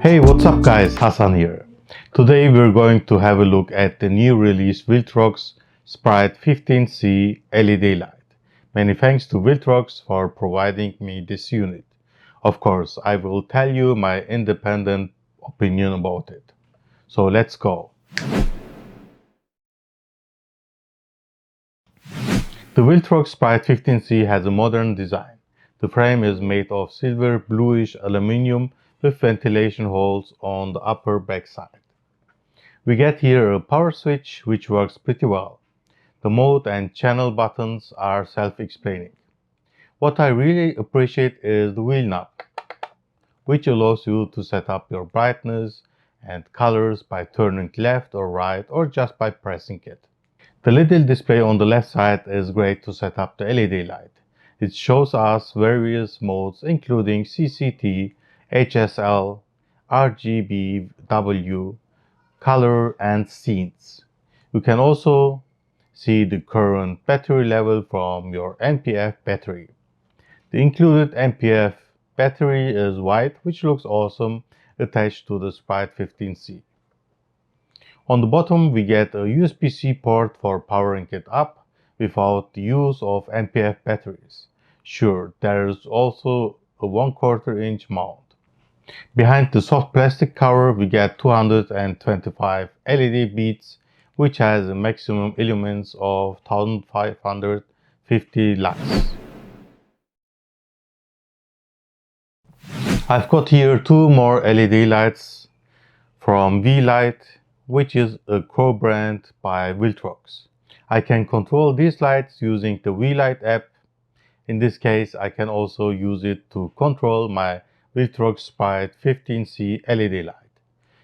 Hey, what's up guys, Hassan here. Today we're going to have a look at the new release Viltrox Sprite 15C LED light. Many thanks to Viltrox for providing me this unit. Of course, I will tell you my independent opinion about it. So let's go. The Viltrox Sprite 15C has a modern design. The frame is made of silver bluish aluminum with ventilation holes on the upper back side. We get here a power switch which works pretty well. The mode and channel buttons are self-explaining. What I really appreciate is the wheel knob, which allows you to set up your brightness and colors by turning left or right or just by pressing it. The little display on the left side is great to set up the LED light. It shows us various modes including CCT, HSL, RGBW, color and scenes. You can also see the current battery level from your NP-F battery. The included NP-F battery is white, which looks awesome attached to the Sprite 15C. On the bottom we get a USB-C port for powering it up without the use of NP-F batteries. Sure, there is also a 1/4 inch mount. Behind the soft plastic cover we get 225 LED beads, which has a maximum illumines of 1550 lux. I've got here two more LED lights from V-Light, which is a co-brand by Viltrox. I can control these lights using the V-Light app. In this case, I can also use it to control my Viltrox Sprite 15C LED light.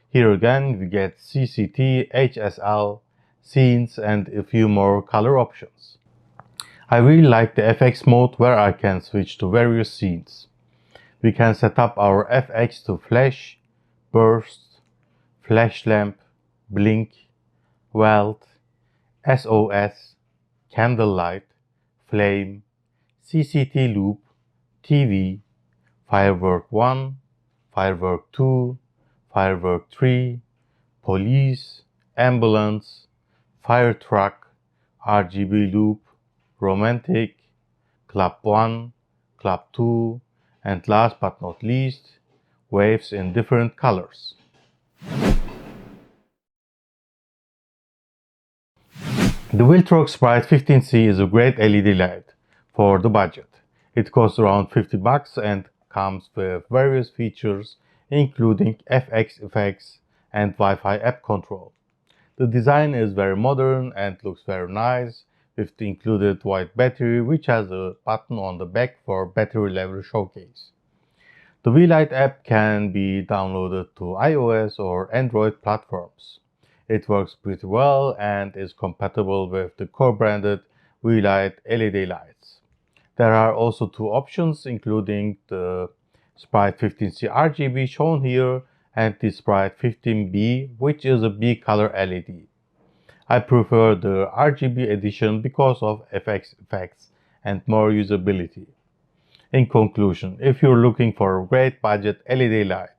Here again, we get CCT, HSL, scenes, and a few more color options. I really like the FX mode where I can switch to various scenes. We can set up our FX to flash, burst, flash lamp, blink, weld, SOS, candlelight, flame, CCT loop, TV, firework 1, firework 2, firework 3, police, ambulance, fire truck, RGB loop, romantic, club 1, club 2, and last but not least, waves in different colors. The Viltrox Sprite 15C is a great LED light for the budget. It costs around $50 and comes with various features including FX effects and Wi-Fi app control. The design is very modern and looks very nice with the included white battery, which has a button on the back for battery level showcase. The V-Light app can be downloaded to iOS or Android platforms. It works pretty well and is compatible with the co-branded V-Light LED lights. There are also two options including the Sprite 15C RGB shown here and the Sprite 15B, which is a B color LED. I prefer the RGB edition because of FX effects and more usability. In conclusion, if you're looking for a great budget LED light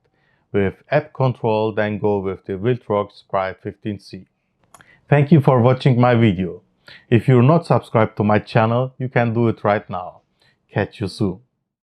with app control, then go with the Viltrox Sprite 15C. Thank you for watching my video. If you're not subscribed to my channel, you can do it right now. Catch you soon.